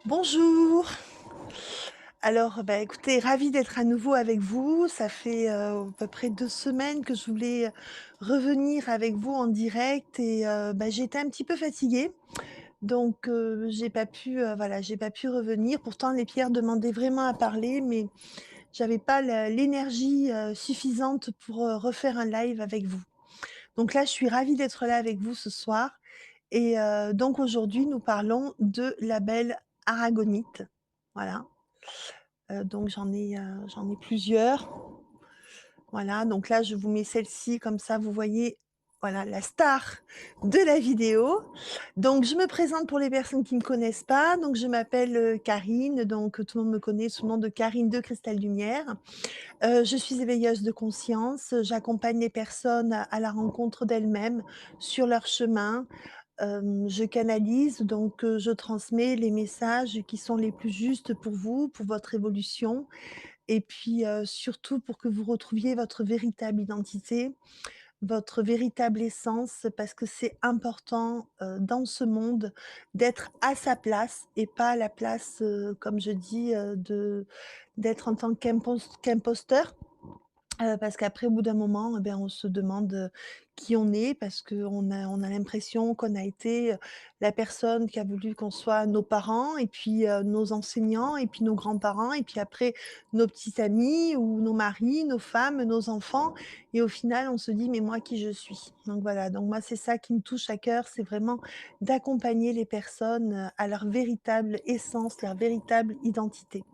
Bonjour. Alors, bah, écoutez, ravie d'être à nouveau avec vous. Ça fait, à peu près 2 semaines que je voulais, revenir avec vous en direct et bah, j'étais un petit peu fatiguée. Donc j'ai pas pu, voilà, j'ai pas pu revenir. Pourtant les pierres demandaient vraiment à parler, mais j'avais pas l'énergie, suffisante pour, refaire un live avec vous. Donc là, je suis ravie d'être là avec vous ce soir et donc aujourd'hui, nous parlons de la belle aragonite. Voilà. Donc j'en ai plusieurs. Voilà, donc là, je vous mets celle-ci comme ça, vous voyez, voilà, la star de la vidéo. Donc je me présente pour les personnes qui ne me connaissent pas. Donc je m'appelle, Karine, donc tout le monde me connaît sous le nom de Karine de Cristal Lumière. Je suis éveilleuse de conscience, j'accompagne les personnes à la rencontre d'elles-mêmes sur leur chemin. Je canalise, donc je transmets les messages qui sont les plus justes pour vous, pour votre évolution et puis, surtout pour que vous retrouviez votre véritable identité, votre véritable essence, parce que c'est important, dans ce monde d'être à sa place et pas à la place, comme je dis, d'être en tant qu'imposteur. Parce qu'après, au bout d'un moment, eh bien, on se demande, qui on est parce qu'on a l'impression qu'on a été, la personne qui a voulu qu'on soit nos parents et puis, nos enseignants et puis nos grands-parents et puis après nos petits amis ou nos maris, nos femmes, nos enfants et au final, on se dit: «Mais moi, qui je suis?» Donc voilà, donc moi, c'est ça qui me touche à cœur, c'est vraiment d'accompagner les personnes, à leur véritable essence, leur véritable identité.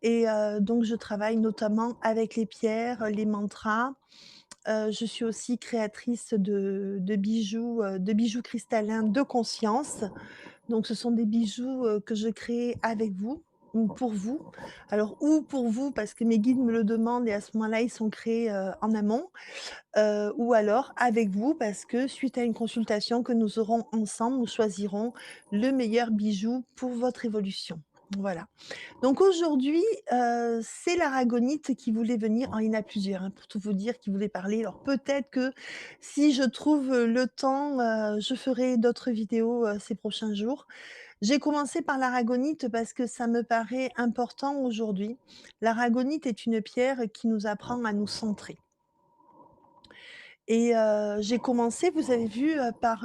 Et donc je travaille notamment avec les pierres, les mantras. Je suis aussi créatrice de bijoux cristallins de conscience. Donc ce sont des bijoux, que je crée avec vous ou pour vous. Alors ou pour vous parce que mes guides me le demandent et à ce moment-là, ils sont créés, en amont, ou alors avec vous parce que suite à une consultation que nous aurons ensemble, nous choisirons le meilleur bijou pour votre évolution. Voilà. Donc aujourd'hui, c'est l'aragonite qui voulait venir. Alors il y en a plusieurs, hein, pour tout vous dire, qui voulaient parler. Alors peut-être que si je trouve, le temps, je ferai d'autres vidéos, ces prochains jours. J'ai commencé par l'aragonite parce que ça me paraît important aujourd'hui. L'aragonite est une pierre qui nous apprend à nous centrer et j'ai commencé, vous avez vu, par,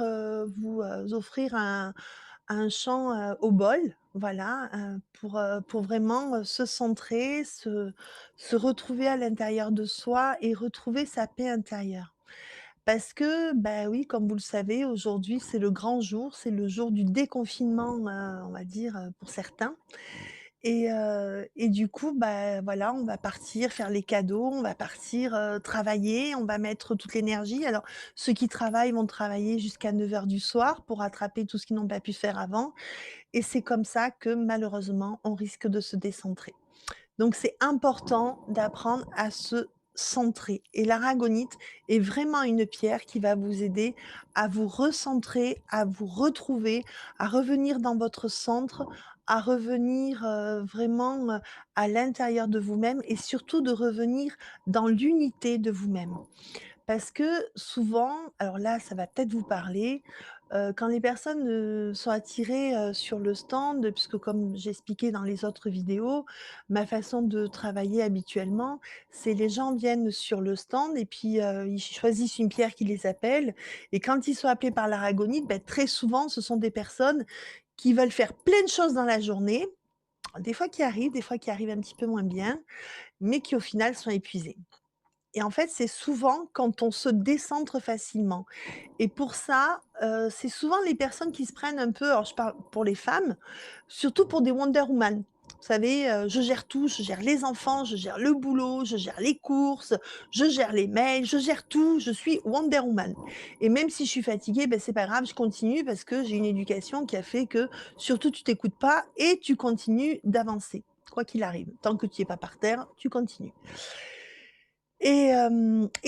vous, offrir un chant, au bol, voilà, pour vraiment, se centrer, se retrouver à l'intérieur de soi et retrouver sa paix intérieure. Parce que, bah, oui, comme vous le savez, aujourd'hui, c'est le grand jour, c'est le jour du déconfinement, on va dire, pour certains et du coup, bah, voilà, on va partir faire les cadeaux, on va partir, travailler, on va mettre toute l'énergie. Alors, ceux qui travaillent vont travailler jusqu'à 9 heures du soir pour rattraper tout ce qu'ils n'ont pas pu faire avant et c'est comme ça que malheureusement, on risque de se décentrer. Donc c'est important d'apprendre à se centrer et l'aragonite est vraiment une pierre qui va vous aider à vous recentrer, à vous retrouver, à revenir dans votre centre, à revenir, vraiment, à l'intérieur de vous-même et surtout de revenir dans l'unité de vous-même. Parce que souvent, alors là, ça va peut-être vous parler, quand les personnes, sont attirées, sur le stand, puisque comme j'expliquais dans les autres vidéos, ma façon de travailler habituellement, c'est les gens viennent sur le stand et puis, ils choisissent une pierre qui les appelle et quand ils sont appelés par l'aragonite, beh, très souvent, ce sont des personnes qui veulent faire plein de choses dans la journée, des fois qui arrivent un petit peu moins bien, mais qui au final sont épuisés. Et en fait, c'est souvent quand on se décentre facilement et pour ça, c'est souvent les personnes qui se prennent un peu alors je parle pour les femmes, surtout pour des Wonder Woman. Vous savez, je gère tout, je gère les enfants, je gère le boulot, je gère les courses, je gère les mails, je gère tout, je suis Wonder Woman et même si je suis fatiguée, ben c'est pas grave, je continue parce que j'ai une éducation qui a fait que surtout tu t'écoutes pas et tu continues d'avancer, quoi qu'il arrive. Tant que tu es pas par terre, tu continues. Et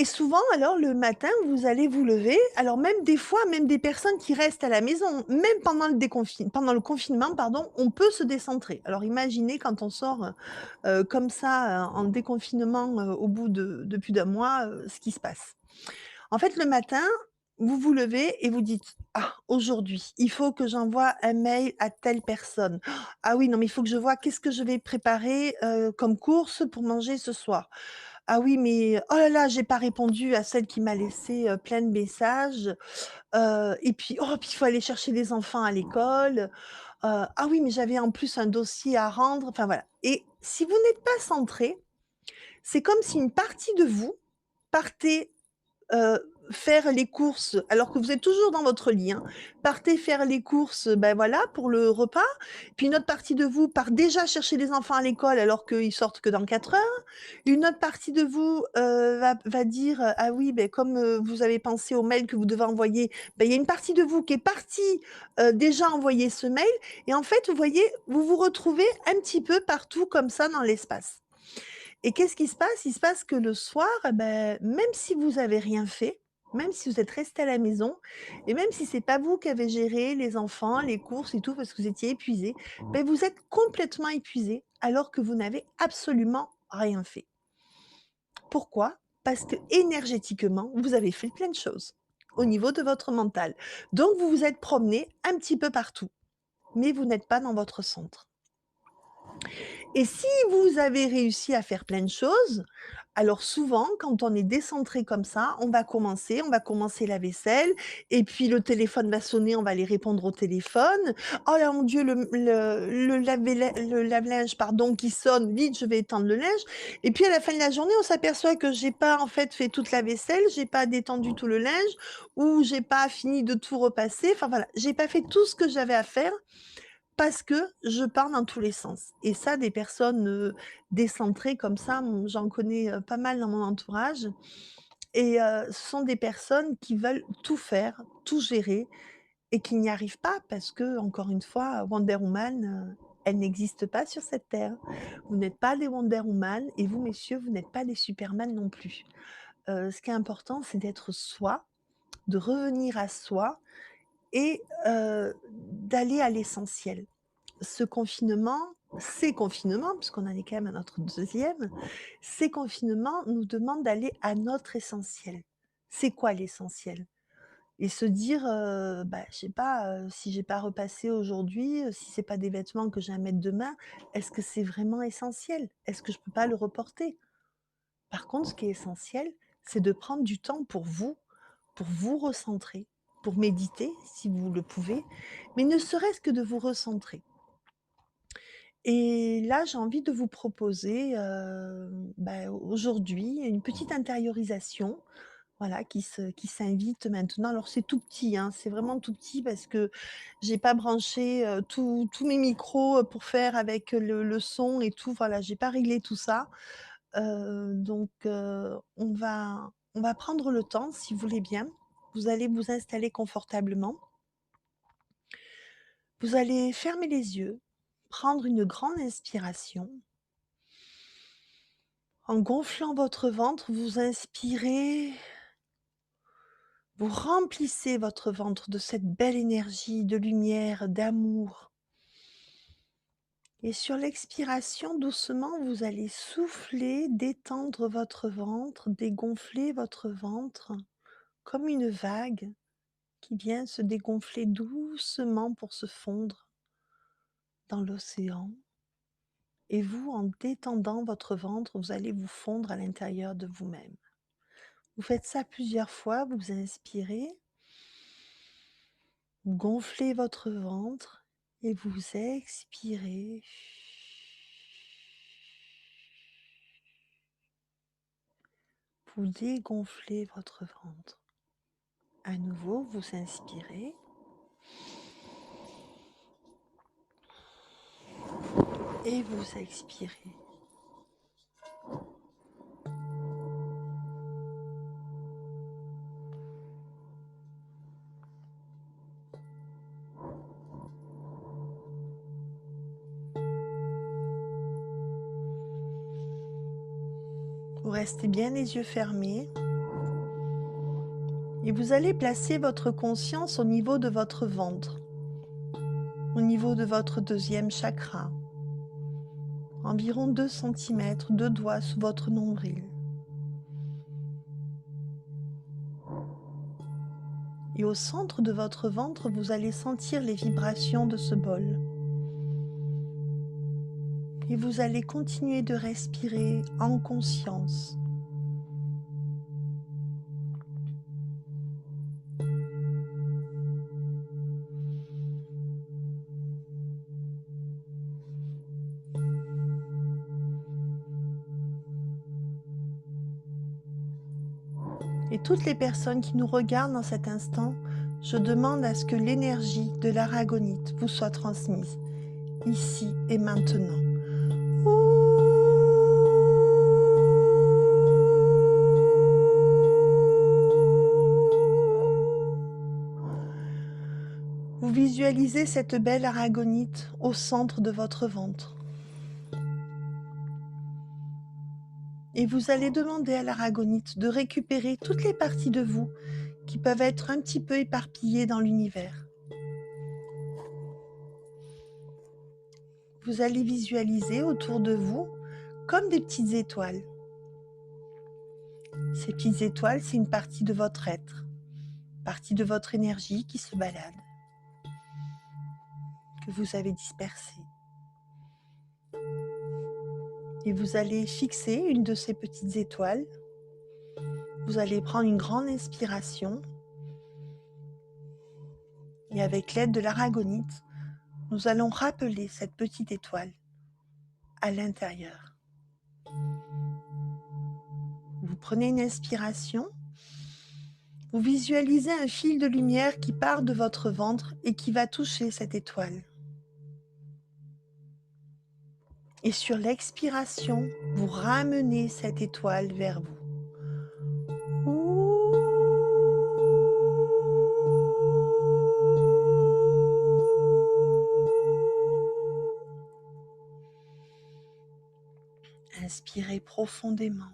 souvent alors le matin, vous allez vous lever, alors même des fois, même des personnes qui restent à la maison, même pendant le confinement pardon, on peut se décentrer. Alors imaginez quand on sort, comme ça, en déconfinement, au bout de plus d'un mois, ce qui se passe. En fait, le matin, vous vous levez et vous dites: «Ah, aujourd'hui, il faut que j'envoie un mail à telle personne. Ah oui, non, mais il faut que je vois qu'est-ce que je vais préparer, comme course pour manger ce soir. Ah oui, mais oh là là, j'ai pas répondu à celle qui m'a laissé, plein de messages, et puis, oh, puis il faut aller chercher les enfants à l'école. Ah oui, mais j'avais en plus un dossier à rendre», enfin voilà. Et si vous n'êtes pas centré, c'est comme si une partie de vous partait faire les courses alors que vous êtes toujours dans votre lit, hein. Partez faire les courses, ben, voilà, pour le repas. Puis une autre partie de vous part déjà chercher les enfants à l'école alors qu'ils sortent que dans 4 heures. Une autre partie de vous, va dire, «Ah oui, beh, comme, vous avez pensé au mail que vous devez envoyer», ben il y a une partie de vous qui est partie, déjà envoyer ce mail et en fait, vous voyez, vous vous retrouvez un petit peu partout comme ça dans l'espace. Et qu'est-ce qui se passe? Il se passe que le soir, eh beh, même si vous avez rien fait, même si vous êtes resté à la maison et même si c'est pas vous qui avez géré les enfants, les courses et tout parce que vous étiez épuisé, beh, vous êtes complètement épuisé alors que vous n'avez absolument rien fait. Pourquoi? Parce que énergétiquement, vous avez fait plein de choses au niveau de votre mental. Donc vous vous êtes promené un petit peu partout, mais vous n'êtes pas dans votre centre. Et si vous avez réussi à faire plein de choses, alors souvent, quand on est décentré comme ça, on va commencer la vaisselle et puis le téléphone va sonner, on va aller répondre au téléphone. «Oh là, mon Dieu, le lave-linge, pardon, qui sonne, vite, je vais étendre le linge» et puis à la fin de la journée, on s'aperçoit que j'ai pas, en fait, fait toute la vaisselle, j'ai pas détendu tout le linge ou j'ai pas fini de tout repasser. Enfin voilà, j'ai pas fait tout ce que j'avais à faire parce que je pars dans tous les sens et ça, des personnes, décentrées comme ça, j'en connais, pas mal dans mon entourage et ce sont des personnes qui veulent tout faire, tout gérer et qui n'y arrivent pas parce que encore une fois, Wonder Woman, elle n'existe pas sur cette terre. Vous n'êtes pas des Wonder Woman et vous, messieurs, vous n'êtes pas des Superman non plus. Ce qui est important, c'est d'être soi, de revenir à soi et d'aller à l'essentiel. Ce confinement, ces confinements, puisqu'on en est quand même à notre deuxième, ces confinements nous demandent d'aller à notre essentiel. C'est quoi l'essentiel? Et se dire, bah, je sais pas, si j'ai pas repassé aujourd'hui, si c'est pas des vêtements que j'ai à mettre demain, est-ce que c'est vraiment essentiel? Est-ce que je peux pas le reporter? Par contre, ce qui est essentiel, c'est de prendre du temps pour vous recentrer, pour méditer si vous le pouvez, mais ne serait-ce que de vous recentrer. Et là, j'ai envie de vous proposer, bah, aujourd'hui, une petite intériorisation, voilà, qui s'invite maintenant. Alors c'est tout petit, hein, c'est vraiment tout petit parce que j'ai pas branché, tous mes micros, pour faire avec le son et tout, voilà, j'ai pas réglé tout ça. Donc on va prendre le temps, si vous voulez bien. Vous allez vous installer confortablement. Vous allez fermer les yeux, prendre une grande inspiration. En gonflant votre ventre, vous inspirez, vous remplissez votre ventre de cette belle énergie, de lumière, d'amour. Et sur l'expiration, doucement, vous allez souffler, détendre votre ventre, dégonfler votre ventre, comme une vague qui vient se dégonfler doucement pour se fondre dans l'océan. Et vous, en détendant votre ventre, vous allez vous fondre à l'intérieur de vous-même. Vous faites ça plusieurs fois, vous inspirez, vous gonflez votre ventre et vous expirez. Vous dégonflez votre ventre. À nouveau, vous inspirez et vous expirez. Vous restez bien les yeux fermés et vous allez placer votre conscience au niveau de votre ventre, au niveau de votre deuxième chakra, environ 2 centimètres, 2 doigts sous votre nombril. Et au centre de votre ventre, vous allez sentir les vibrations de ce bol. Et vous allez continuer de respirer en conscience. Et toutes les personnes qui nous regardent dans cet instant, je demande à ce que l'énergie de l'aragonite vous soit transmise, ici et maintenant. Vous visualisez cette belle aragonite au centre de votre ventre. Et vous allez demander à l'aragonite de récupérer toutes les parties de vous qui peuvent être un petit peu éparpillées dans l'univers. Vous allez visualiser autour de vous comme des petites étoiles. Ces petites étoiles, c'est une partie de votre être, partie de votre énergie qui se balade, que vous avez dispersée. Et vous allez fixer une de ces petites étoiles. Vous allez prendre une grande inspiration. Et avec l'aide de l'aragonite, nous allons rappeler cette petite étoile à l'intérieur. Vous prenez une inspiration. Vous visualisez un fil de lumière qui part de votre ventre et qui va toucher cette étoile. Et sur l'expiration, vous ramenez cette étoile vers vous. Inspirez profondément.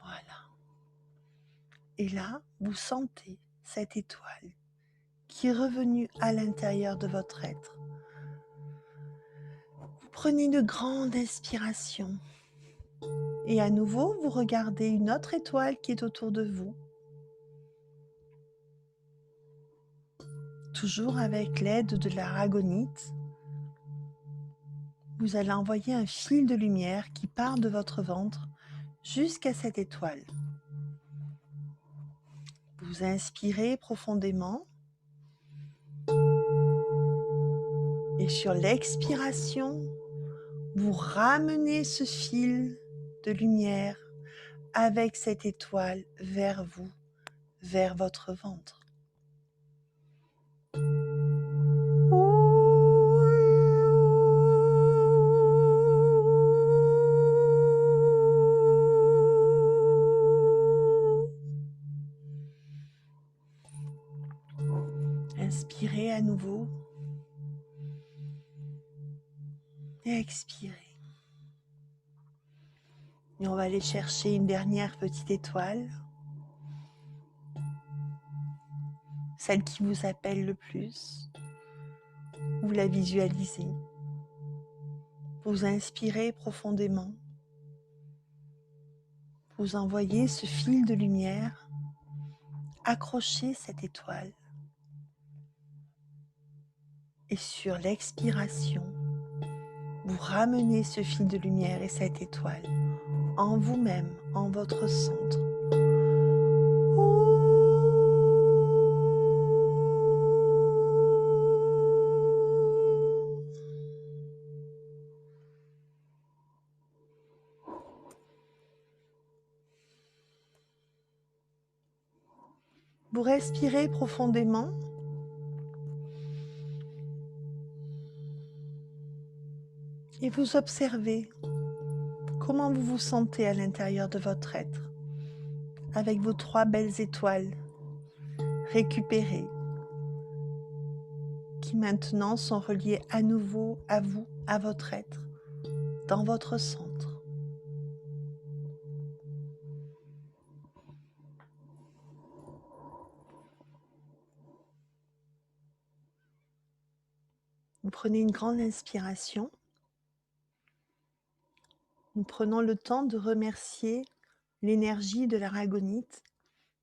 Voilà. Et là, vous sentez cette étoile qui est revenue à l'intérieur de votre être. Vous prenez une grande inspiration. Et à nouveau, vous regardez une autre étoile qui est autour de vous. Toujours avec l'aide de l'aragonite, vous allez envoyer un fil de lumière qui part de votre ventre jusqu'à cette étoile. Vous inspirez profondément et sur l'expiration, vous ramenez ce fil de lumière avec cette étoile vers vous, vers votre ventre. Inspirez à nouveau et expirez. Et on va aller chercher une dernière petite étoile, celle qui vous appelle le plus. Vous la visualisez. Vous inspirez profondément. Vous envoyez ce fil de lumière, accrochez cette étoile. Et sur l'expiration, vous ramenez ce fil de lumière et cette étoile en vous-même, en votre centre. Vous respirez profondément. Et vous observez comment vous vous sentez à l'intérieur de votre être, avec vos 3 belles étoiles récupérées, qui maintenant sont reliées à nouveau à vous, à votre être, dans votre centre. Vous prenez une grande inspiration, en prenant le temps de remercier l'énergie de l'aragonite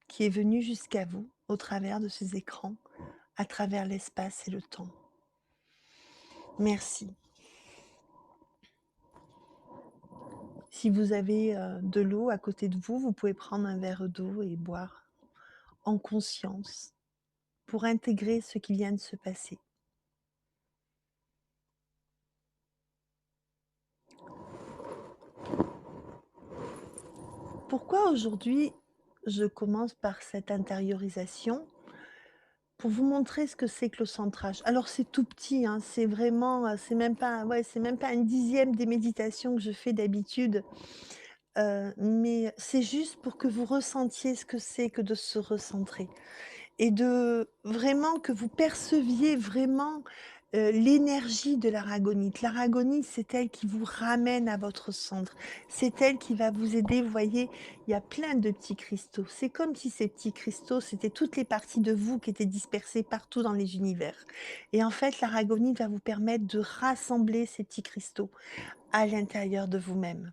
qui est venue jusqu'à vous au travers de ces écrans, à travers l'espace et le temps. Merci. Si vous avez, de l'eau à côté de vous, vous pouvez prendre un verre d'eau et boire en conscience pour intégrer ce qui vient de se passer. Pourquoi aujourd'hui je commence par cette intériorisation? Pour vous montrer ce que c'est que le centrage. Alors c'est tout petit, hein, c'est vraiment, c'est même pas un dixième des méditations que je fais d'habitude, mais c'est juste pour que vous ressentiez ce que c'est que de se recentrer. Et de vraiment que vous perceviez vraiment, l'énergie de l'aragonite. L'aragonite, c'est elle qui vous ramène à votre centre. C'est elle qui va vous aider. Vous voyez, il y a plein de petits cristaux. C'est comme si ces petits cristaux, c'était toutes les parties de vous qui étaient dispersées partout dans les univers. Et en fait, l'aragonite va vous permettre de rassembler ces petits cristaux à l'intérieur de vous-même.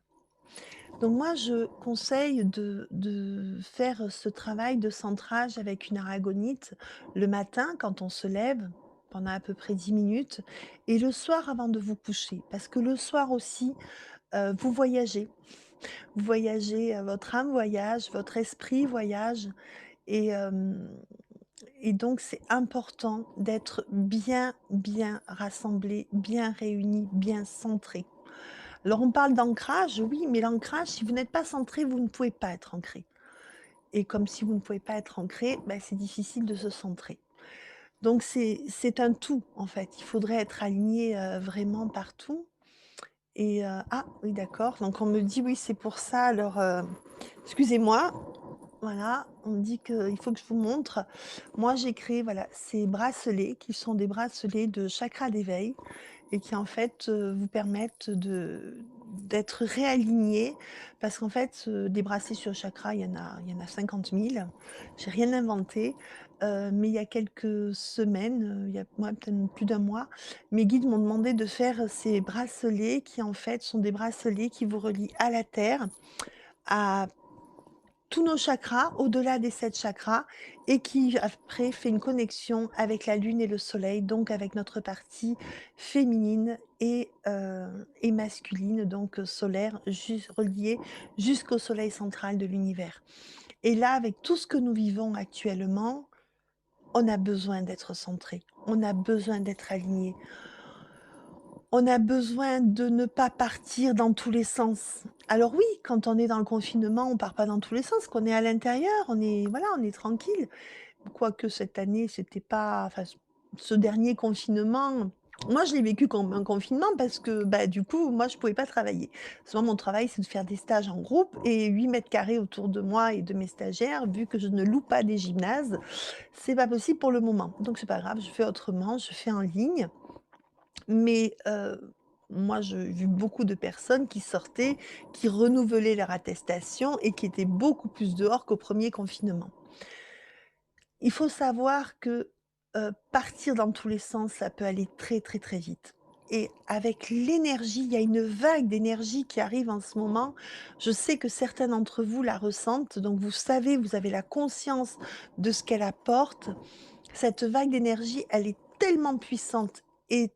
Donc moi, je conseille de faire ce travail de centrage avec une aragonite le matin quand on se lève, pendant à peu près 10 minutes et le soir avant de vous coucher. Parce que le soir aussi, vous voyagez. Vous voyagez, votre âme voyage, votre esprit voyage et donc c'est important d'être bien, bien rassemblé, bien réuni, bien centré. Alors on parle d'ancrage, oui, mais l'ancrage, si vous n'êtes pas centré, vous ne pouvez pas être ancré. Et comme si vous ne pouvez pas être ancré, bah, c'est difficile de se centrer. Donc c'est un tout, en fait. Il faudrait être aligné, vraiment partout et ah oui d'accord, donc on me dit: «Oui, c'est pour ça». Alors, excusez-moi, voilà, on me dit qu'il faut que je vous montre. Moi, j'ai créé, voilà, ces bracelets qui sont des bracelets de chakra d'éveil et qui en fait, vous permettent d'être réalignés parce qu'en fait, des bracelets sur chakra, il y en a 50 000. J'ai rien inventé, mais il y a quelques semaines, il y a ouais, peut-être plus d'un mois, mes guides m'ont demandé de faire ces bracelets qui en fait sont des bracelets qui vous relient à la terre, à tous nos chakras, au-delà des 7 chakras et qui après fait une connexion avec la lune et le soleil, donc avec notre partie féminine et masculine, donc solaire, jus reliée jusqu'au soleil central de l'univers. Et là, avec tout ce que nous vivons actuellement, on a besoin d'être centré, on a besoin d'être aligné. On a besoin de ne pas partir dans tous les sens. Alors oui, quand on est dans le confinement, on part pas dans tous les sens, qu'on est à l'intérieur, on est voilà, on est tranquille. Quoique cette année, c'était pas enfin, ce dernier confinement, moi je l'ai vécu comme un confinement parce que, bah, du coup, moi je pouvais pas travailler. Parce que moi mon travail, c'est de faire des stages en groupe et 8 mètres carrés autour de moi et de mes stagiaires, vu que je ne loue pas des gymnases, c'est pas possible pour le moment. Donc c'est pas grave, je fais autrement, je fais en ligne. Mais moi, j'ai vu beaucoup de personnes qui sortaient, qui renouvelaient leur attestation et qui étaient beaucoup plus dehors qu'au premier confinement. Il faut savoir que, partir dans tous les sens, ça peut aller très, très, très vite et avec l'énergie, il y a une vague d'énergie qui arrive en ce moment. Je sais que certains d'entre vous la ressentent, donc vous savez, vous avez la conscience de ce qu'elle apporte. Cette vague d'énergie, elle est tellement puissante et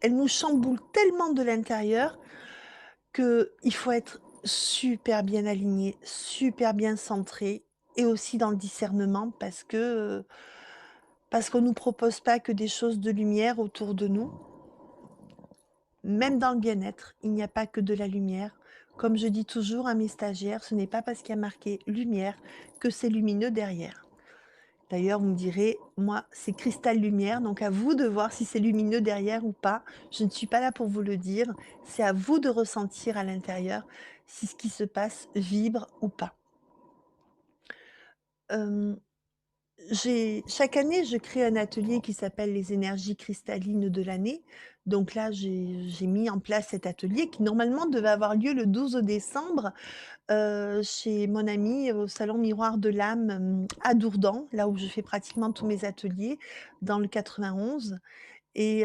elle nous chamboule tellement de l'intérieur qu'il faut être super bien aligné, super bien centré et aussi dans le discernement parce qu'on nous propose pas que des choses de lumière autour de nous. Même dans le bien-être, il n'y a pas que de la lumière. Comme je dis toujours à mes stagiaires, ce n'est pas parce qu'il y a marqué lumière que c'est lumineux derrière. D'ailleurs, vous me direz, moi, c'est cristal lumière, donc à vous de voir si c'est lumineux derrière ou pas. Je ne suis pas là pour vous le dire. C'est à vous de ressentir à l'intérieur si ce qui se passe vibre ou pas. Hem, chaque année, je crée un atelier qui s'appelle les énergies cristallines de l'année. Donc là, j'ai mis en place cet atelier qui normalement devait avoir lieu le 12 décembre, chez mon ami au salon Miroir de l'âme, à Dourdan, là où je fais pratiquement tous mes ateliers, dans le 91 et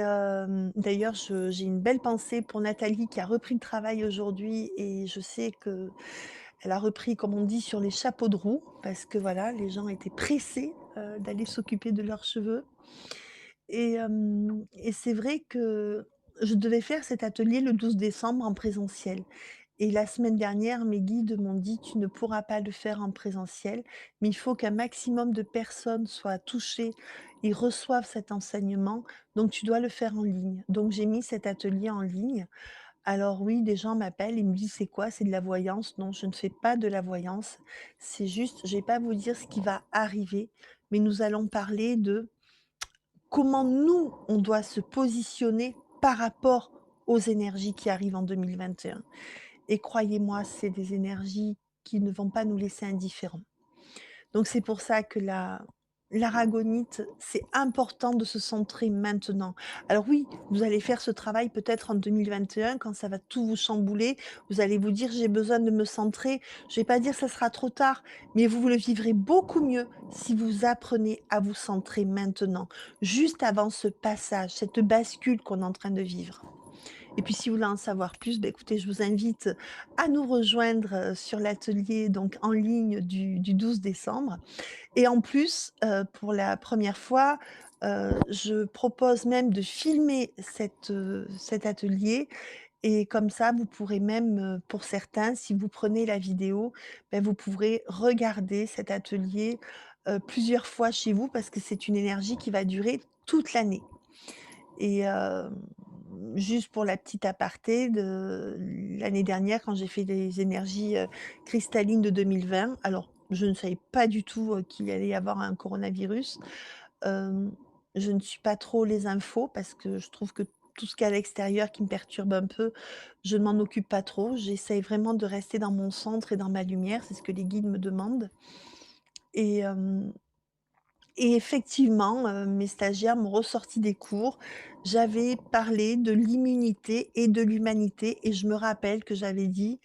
d'ailleurs j'ai une belle pensée pour Nathalie qui a repris le travail aujourd'hui et je sais qu'elle a repris, comme on dit, sur les chapeaux de roue parce que voilà, les gens étaient pressés, d'aller s'occuper de leurs cheveux et c'est vrai que je devais faire cet atelier le 12 décembre en présentiel et la semaine dernière, mes guides m'ont dit: «Tu ne pourras pas le faire en présentiel, mais il faut qu'un maximum de personnes soient touchées et reçoivent cet enseignement, donc tu dois le faire en ligne». Donc j'ai mis cet atelier en ligne. Alors oui, des gens m'appellent, ils me disent: «C'est quoi? C'est de la voyance?» Non, je ne fais pas de la voyance. C'est juste, je vais pas vous dire ce qui va arriver, mais nous allons parler de comment nous, on doit se positionner par rapport aux énergies qui arrivent en 2021 et croyez-moi, c'est des énergies qui ne vont pas nous laisser indifférents. Donc c'est pour ça que l'aragonite, c'est important de se centrer maintenant. Alors oui, vous allez faire ce travail peut-être en 2021 quand ça va tout vous chambouler. Vous allez vous dire: «J'ai besoin de me centrer». Je vais pas dire: «Ça sera trop tard», mais vous le vivrez beaucoup mieux si vous apprenez à vous centrer maintenant, juste avant ce passage, cette bascule qu'on est en train de vivre. Et puis si vous voulez en savoir plus, bah, écoutez, je vous invite à nous rejoindre, sur l'atelier donc en ligne du 12 décembre et en plus, pour la première fois, je propose même de filmer cet atelier et comme ça, vous pourrez même, pour certains, si vous prenez la vidéo, vous pourrez regarder cet atelier, plusieurs fois chez vous parce que c'est une énergie qui va durer toute l'année. Et juste pour la petite aparté de l'année dernière quand j'ai fait les énergies, cristallines de 2020, alors je ne savais pas du tout, qu'il allait y avoir un coronavirus. Hem, je ne suis pas trop les infos parce que je trouve que tout ce qui est à l'extérieur qui me perturbe un peu, je ne m'en occupe pas trop. J'essaye vraiment de rester dans mon centre et dans ma lumière, c'est ce que les guides me demandent et et effectivement, mes stagiaires m'ont ressorti des cours. J'avais parlé de l'immunité et de l'humanité et je me rappelle que j'avais dit: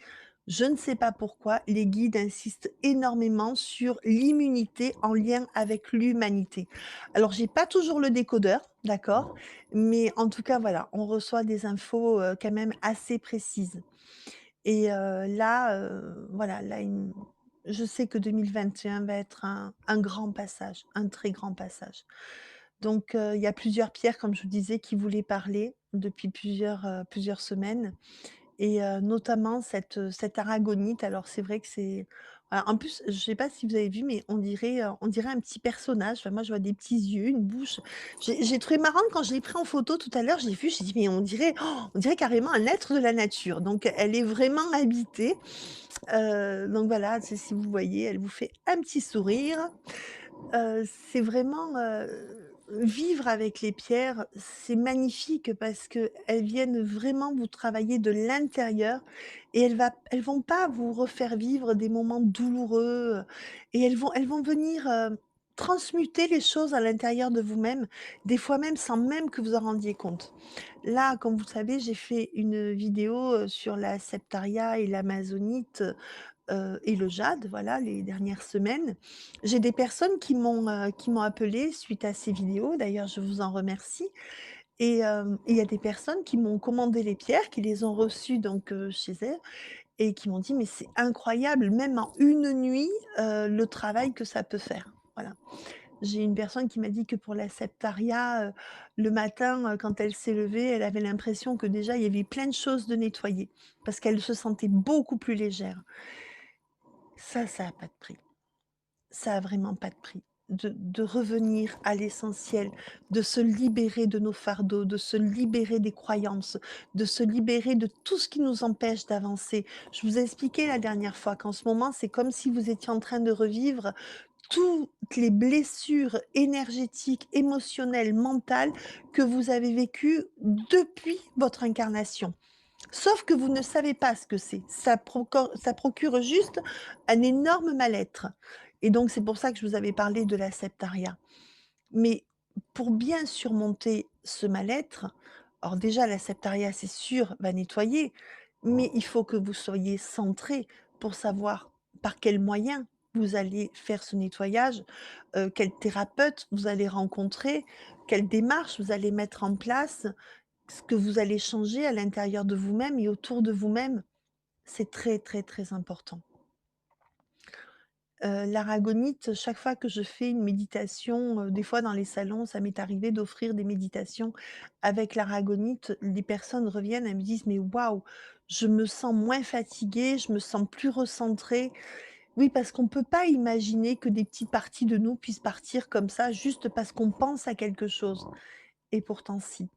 «Je ne sais pas pourquoi les guides insistent énormément sur l'immunité en lien avec l'humanité». Alors j'ai pas toujours le décodeur, d'accord? Mais en tout cas, voilà, on reçoit des infos, quand même assez précises. Et là, voilà, là, je sais que 2021 va être un grand passage, un très grand passage. Donc il y a plusieurs pierres, comme je vous disais, qui voulaient parler depuis plusieurs semaines et notamment cette aragonite. Alors c'est vrai que c'est en plus, je ne sais pas si vous avez vu, mais on dirait un petit personnage. Enfin, moi, je vois des petits yeux, une bouche. J'ai trouvé marrant quand je l'ai pris en photo tout à l'heure, j'ai vu, j'ai dit: «Mais on dirait carrément un être de la nature». Donc elle est vraiment habitée. Donc voilà, c'est si vous voyez, elle vous fait un petit sourire. C'est vraiment, vivre avec les pierres, c'est magnifique parce qu'elles viennent vraiment vous travailler de l'intérieur et elles vont pas vous refaire vivre des moments douloureux, et elles vont venir, transmuter les choses à l'intérieur de vous-même, des fois même sans même que vous en rendiez compte. Là, comme vous le savez, j'ai fait une vidéo, sur la septaria et l'amazonite, et le jade, voilà, les dernières semaines. J'ai des personnes qui m'ont appelée suite à ces vidéos, d'ailleurs je vous en remercie et il y a des personnes qui m'ont commandé les pierres, qui les ont reçues donc chez elles et qui m'ont dit: «Mais c'est incroyable, même en une nuit, le travail que ça peut faire». Voilà. J'ai une personne qui m'a dit que pour la septaria, le matin, quand elle s'est levée, elle avait l'impression que déjà il y avait plein de choses de nettoyer, parce qu'elle se sentait beaucoup plus légère. Ça a pas de prix. Ça a vraiment pas de prix. De revenir à l'essentiel, de se libérer de nos fardeaux, de se libérer des croyances, de se libérer de tout ce qui nous empêche d'avancer. Je vous ai expliqué la dernière fois qu'en ce moment, c'est comme si vous étiez en train de revivre toutes les blessures énergétiques, émotionnelles, mentales que vous avez vécues depuis votre incarnation. Sauf que vous ne savez pas ce que c'est. Ça procure juste un énorme mal-être et donc c'est pour ça que je vous avais parlé de la septaria. Mais pour bien surmonter ce mal-être, alors déjà la septaria, c'est sûr, va nettoyer, mais il faut que vous soyez centré pour savoir par quels moyens. vous allez faire ce nettoyage, quel thérapeute vous allez rencontrer, quelle démarche vous allez mettre en place, ce que vous allez changer à l'intérieur de vous-même et autour de vous-même. C'est très, très, très important. L'aragonite, chaque fois que je fais une méditation, des fois dans les salons, ça m'est arrivé d'offrir des méditations avec l'aragonite. Les personnes reviennent, elles me disent: «Mais waouh, je me sens moins fatiguée, je me sens plus recentrée». Oui, parce qu'on ne peut pas imaginer que des petites parties de nous puissent partir comme ça juste parce qu'on pense à quelque chose et pourtant si,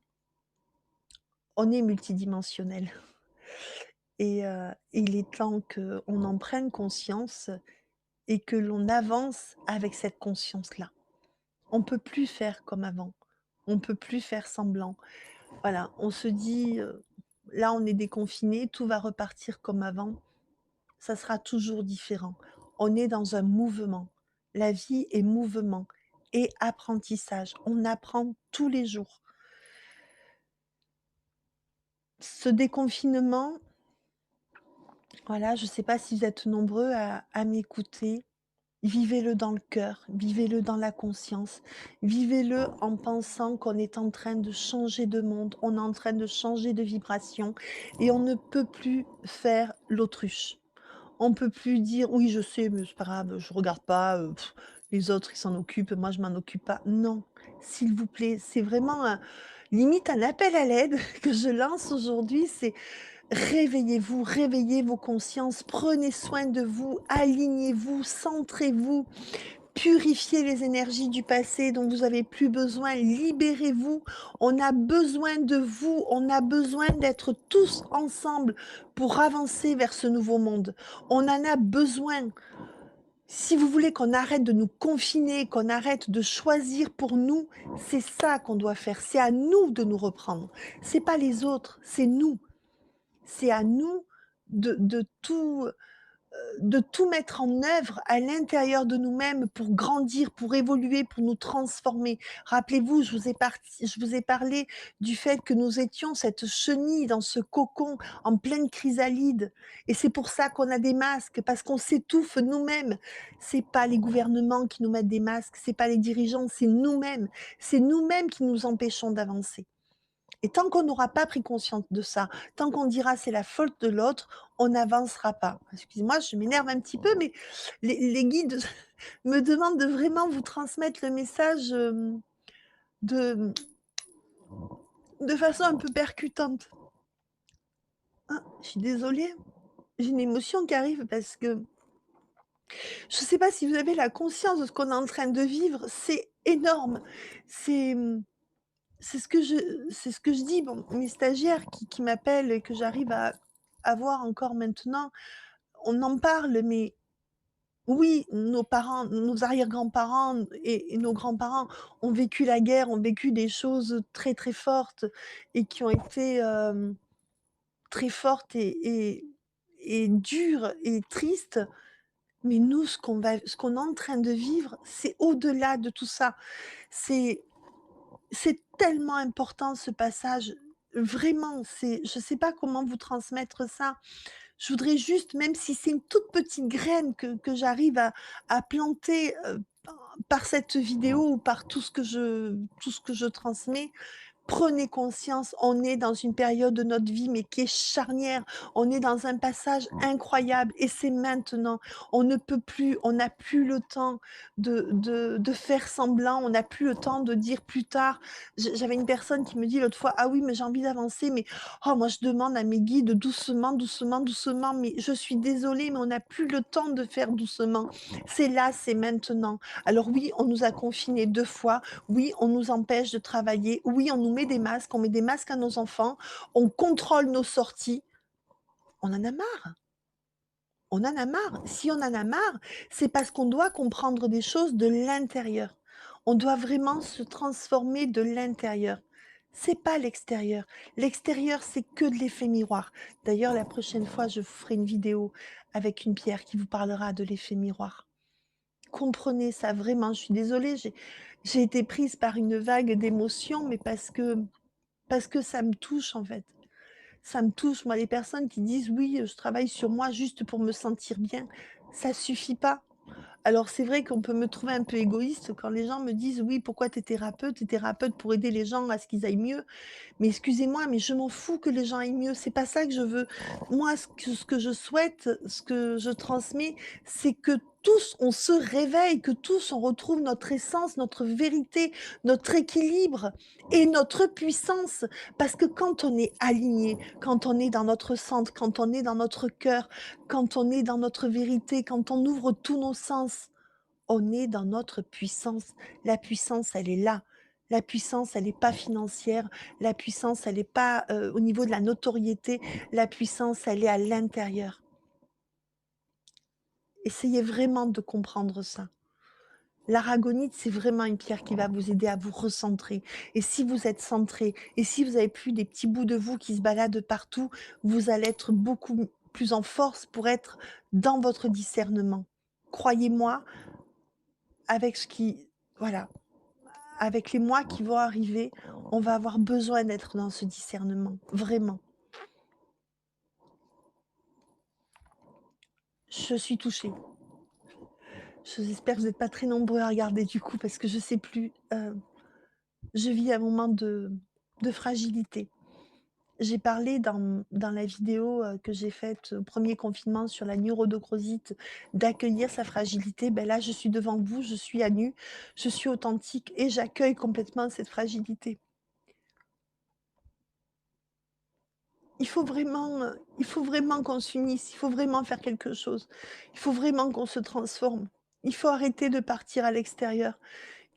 on est multidimensionnel et il est temps qu'on en prenne conscience et que l'on avance avec cette conscience-là. On peut plus faire comme avant. On peut plus faire semblant. Voilà, on se dit, «Là, on est déconfiné, tout va repartir comme avant». Ça sera toujours différent. On est dans un mouvement. La vie est mouvement et apprentissage. On apprend tous les jours. Ce déconfinement, voilà, je ne sais pas si vous êtes nombreux à m'écouter. Vivez-le dans le cœur, vivez-le dans la conscience, vivez-le en pensant qu'on est en train de changer de monde, on est en train de changer de vibration et on ne peut plus faire l'autruche. On peut plus dire: «Oui, je sais, mais c'est pas grave, je regarde pas, les autres ils s'en occupent, moi je m'en occupe pas». Non, s'il vous plaît, c'est vraiment un limite un appel à l'aide que je lance aujourd'hui, c'est réveillez-vous, réveillez vos consciences, prenez soin de vous, alignez-vous, centrez-vous, purifiez les énergies du passé dont vous avez plus besoin, libérez-vous. On a besoin de vous, on a besoin d'être tous ensemble pour avancer vers ce nouveau monde. On en a besoin. Si vous voulez qu'on arrête de nous confiner, qu'on arrête de choisir pour nous, c'est ça qu'on doit faire. C'est à nous de nous reprendre. C'est pas les autres, c'est nous. C'est à nous de tout mettre en œuvre à l'intérieur de nous-mêmes pour grandir, pour évoluer, pour nous transformer. Rappelez-vous, je vous ai parlé du fait que nous étions cette chenille dans ce cocon en pleine chrysalide et c'est pour ça qu'on a des masques, parce qu'on s'étouffe nous-mêmes. C'est pas les gouvernements qui nous mettent des masques, c'est pas les dirigeants, c'est nous-mêmes. C'est nous-mêmes qui nous empêchons d'avancer. Et tant qu'on n'aura pas pris conscience de ça, tant qu'on dira: «C'est la faute de l'autre», on n'avancera pas. Excusez-moi, je m'énerve un petit peu, mais les guides me demandent de vraiment vous transmettre le message, de de façon un peu percutante. Ah, je suis désolée, j'ai une émotion qui arrive parce que je ne sais pas si vous avez la conscience de ce qu'on est en train de vivre, c'est énorme. C'est, c'est ce que je dis, bon, mes stagiaires qui m'appellent et que j'arrive à voir encore maintenant, on en parle, mais oui, nos parents, nos arrière-grands-parents et nos grands-parents ont vécu la guerre, ont vécu des choses très, très fortes et qui ont été, très fortes et dures et tristes. Mais nous, ce qu'on est en train de vivre, c'est au-delà de tout ça. C'est C'est tellement important ce passage, vraiment, c'est je ne sais pas comment vous transmettre ça. Je voudrais juste, même si c'est une toute petite graine que j'arrive à planter, par cette vidéo ou par tout ce que je transmets, prenez conscience, on est dans une période de notre vie, mais qui est charnière. On est dans un passage incroyable et c'est maintenant. On ne peut plus, on n'a plus le temps de faire semblant, on n'a plus le temps de dire plus tard. J'avais une personne qui me dit l'autre fois: «Ah oui, mais j'ai envie d'avancer, mais oh moi je demande à mes guides doucement, doucement, doucement, mais je suis désolée, mais on n'a plus le temps de faire doucement. C'est là, c'est maintenant». Alors oui, on nous a confinés 2 fois, oui, on nous empêche de travailler. Oui, on nous met des masques, on met des masques à nos enfants, on contrôle nos sorties. On en a marre, on en a marre. Si on en a marre, c'est parce qu'on doit comprendre des choses de l'intérieur. On doit vraiment se transformer de l'intérieur. C'est pas l'extérieur. L'extérieur, c'est que de l'effet miroir. D'ailleurs, la prochaine fois, je vous ferai une vidéo avec une pierre qui vous parlera de l'effet miroir. Comprenez ça vraiment. Je suis désolée, j'ai été prise par une vague d'émotions, mais parce que ça me touche, en fait. Ça me touche. Moi, les personnes qui disent: «Oui, je travaille sur moi juste pour me sentir bien», ça suffit pas. Alors c'est vrai qu'on peut me trouver un peu égoïste quand les gens me disent: «Oui, pourquoi tu es thérapeute? Tu es thérapeute pour aider les gens à ce qu'ils aillent mieux». Mais excusez-moi, mais je m'en fous que les gens aillent mieux, c'est pas ça que je veux. Moi, ce que je souhaite, ce que je transmets, c'est que tous on se réveille, que tous on retrouve notre essence, notre vérité, notre équilibre et notre puissance. Parce que quand on est aligné, quand on est dans notre centre, quand on est dans notre cœur, quand on est dans notre vérité, quand on ouvre tous nos sens, on est dans notre puissance. La puissance, elle est là. La puissance, elle est pas financière. La puissance, elle est pas, au niveau de la notoriété. La puissance, elle est à l'intérieur. Essayez vraiment de comprendre ça. L'aragonite, c'est vraiment une pierre qui va vous aider à vous recentrer et si vous êtes centré et si vous avez plus des petits bouts de vous qui se baladent partout, vous allez être beaucoup plus en force pour être dans votre discernement. Croyez-moi, avec ce qui voilà. Avec les mois qui vont arriver, on va avoir besoin d'être dans ce discernement, vraiment. Je suis touchée. J'espère que vous êtes pas très nombreux à regarder du coup parce que je sais plus, je vis un moment de fragilité. J'ai parlé dans la vidéo, que j'ai faite au 1er confinement sur la neurodocrosite, d'accueillir sa fragilité. Ben là, je suis devant vous, je suis à nu, je suis authentique et j'accueille complètement cette fragilité. Il faut vraiment qu'on s'unisse, il faut vraiment faire quelque chose. Il faut vraiment qu'on se transforme. Il faut arrêter de partir à l'extérieur.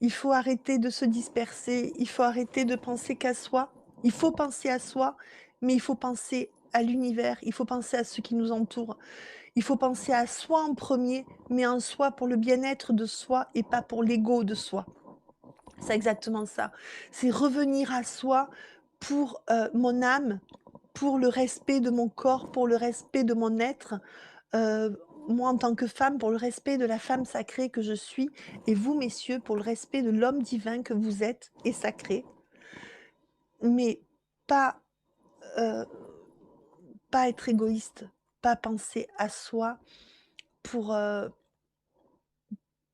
Il faut arrêter de se disperser. Il faut arrêter de penser qu'à soi. Il faut penser à soi, mais il faut penser à l'univers. Il faut penser à ceux qui nous entourent. Il faut penser à soi en premier, mais en soi pour le bien-être de soi et pas pour l'ego de soi. C'est exactement ça. C'est revenir à soi pour, mon âme, pour le respect de mon corps, pour le respect de mon être, moi en tant que femme, pour le respect de la femme sacrée que je suis et vous messieurs, pour le respect de l'homme divin que vous êtes et sacré. Mais pas, heu, pas être égoïste, pas penser à soi pour,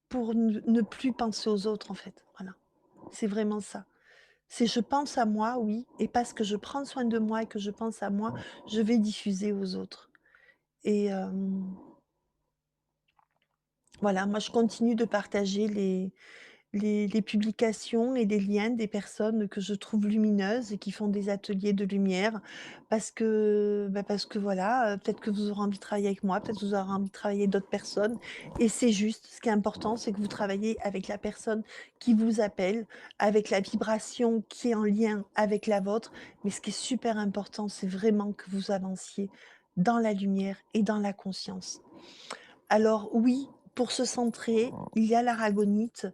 pour ne plus penser aux autres en fait, voilà. C'est vraiment ça. C'est je pense à moi, oui, et parce que je prends soin de moi et que je pense à moi, je vais diffuser aux autres et voilà, moi je continue de partager les publications et les liens des personnes que je trouve lumineuses et qui font des ateliers de lumière parce que voilà, peut-être que vous aurez envie de travailler avec moi, peut-être que vous aurez envie de travailler avec d'autres personnes et c'est juste. Ce qui est important, c'est que vous travaillez avec la personne qui vous appelle, avec la vibration qui est en lien avec la vôtre. Mais ce qui est super important, c'est vraiment que vous avanciez dans la lumière et dans la conscience. Alors oui, pour se centrer, il y a l'aragonite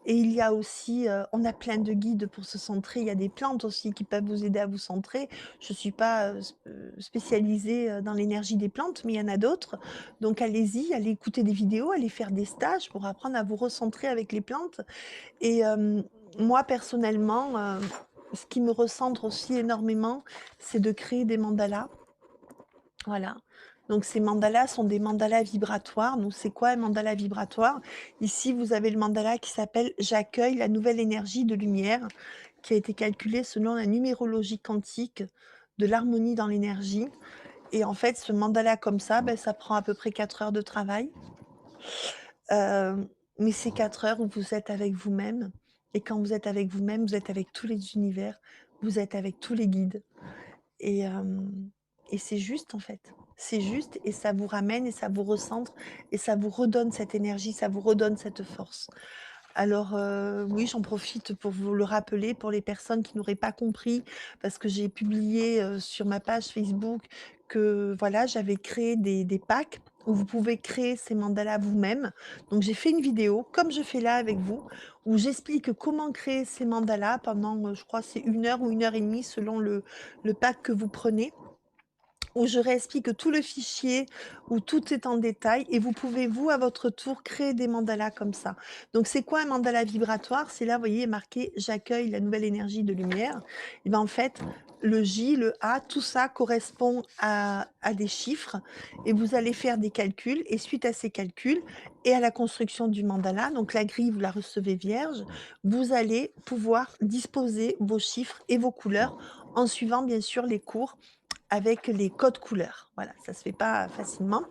et il y a aussi, on a plein de guides pour se centrer. Il y a des plantes aussi qui peuvent vous aider à vous centrer. Je ne suis pas, spécialisée, dans l'énergie des plantes, mais il y en a d'autres. Donc allez-y, allez écouter des vidéos, allez faire des stages pour apprendre à vous recentrer avec les plantes et moi personnellement, ce qui me recentre aussi énormément, c'est de créer des mandalas. Voilà. Donc ces mandalas sont des mandalas vibratoires. Donc c'est quoi un mandala vibratoire? Ici, vous avez le mandala qui s'appelle «J'accueille la nouvelle énergie de lumière», qui a été calculé selon la numérologie quantique de l'harmonie dans l'énergie et en fait, ce mandala comme ça, ça prend à peu près 4 heures de travail. Mais c'est 4 heures où vous êtes avec vous-même et quand vous êtes avec vous-même, vous êtes avec tous les univers, vous êtes avec tous les guides. Et et c'est juste, en fait. C'est juste et ça vous ramène et ça vous recentre et ça vous redonne cette énergie, ça vous redonne cette force. Alors, oui, j'en profite pour vous le rappeler pour les personnes qui n'auraient pas compris, parce que j'ai publié, sur ma page Facebook que, voilà, j'avais créé des packs où vous pouvez créer ces mandalas vous-même. Donc j'ai fait une vidéo, comme je fais là avec vous, où j'explique comment créer ces mandalas pendant, je crois c'est 1 heure ou 1 heure et demie selon le pack que vous prenez où je réexplique tout le fichier, où tout est en détail et vous pouvez, vous, à votre tour, créer des mandalas comme ça. Donc c'est quoi un mandala vibratoire? C'est là, vous voyez, marqué: «J'accueille la nouvelle énergie de lumière» et ben, en fait, le J, le A, tout ça correspond à des chiffres et vous allez faire des calculs et suite à ces calculs et à la construction du mandala, donc la grille, vous la recevez vierge, vous allez pouvoir disposer vos chiffres et vos couleurs en suivant bien sûr les cours avec les codes couleurs. Voilà, ça se fait pas facilement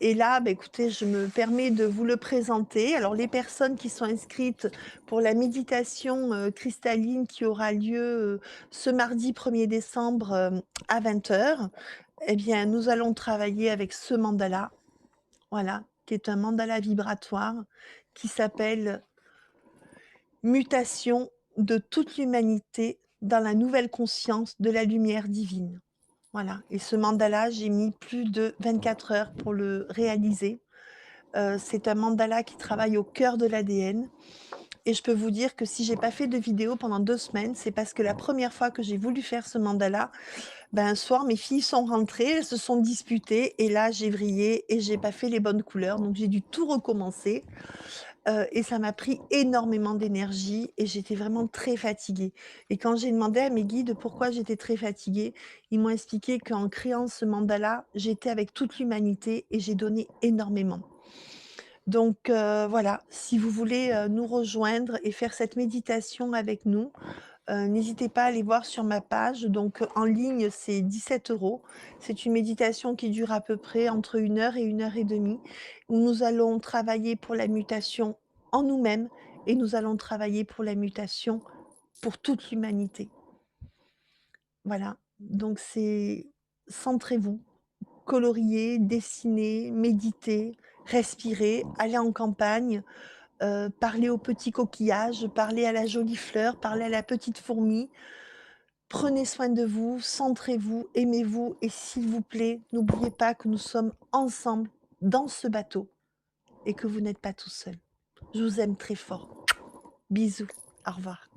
et là, bah, écoutez, je me permets de vous le présenter. Alors les personnes qui sont inscrites pour la méditation, cristalline qui aura lieu, ce mardi 1er décembre, à 20h, eh bien, nous allons travailler avec ce mandala, voilà, qui est un mandala vibratoire qui s'appelle «Mutation de toute l'humanité dans la nouvelle conscience de la lumière divine». Voilà et ce mandala, j'ai mis plus de 24 heures pour le réaliser. C'est un mandala qui travaille au cœur de l'ADN et je peux vous dire que si j'ai pas fait de vidéo pendant 2 semaines, c'est parce que la première fois que j'ai voulu faire ce mandala, ben, un soir, mes filles sont rentrées, elles se sont disputées et là, j'ai vrillé et j'ai pas fait les bonnes couleurs, donc j'ai dû tout recommencer, et ça m'a pris énormément d'énergie et j'étais vraiment très fatiguée et quand j'ai demandé à mes guides pourquoi j'étais très fatiguée, ils m'ont expliqué qu'en créant ce mandala, j'étais avec toute l'humanité et j'ai donné énormément. Donc voilà, si vous voulez, nous rejoindre et faire cette méditation avec nous, n'hésitez pas à aller voir sur ma page. Donc en ligne, c'est 17 €. C'est une méditation qui dure à peu près entre 1 heure et 1 heure et demie, où nous allons travailler pour la mutation en nous-mêmes et nous allons travailler pour la mutation pour toute l'humanité. Voilà, donc c'est centrez-vous. Colorier, dessiner, méditer, respirer, aller en campagne, parler aux petits coquillages, parler à la jolie fleur, parler à la petite fourmi. Prenez soin de vous, centrez-vous, aimez-vous et s'il vous plaît, n'oubliez pas que nous sommes ensemble dans ce bateau et que vous n'êtes pas tout seul. Je vous aime très fort. Bisous. Au revoir.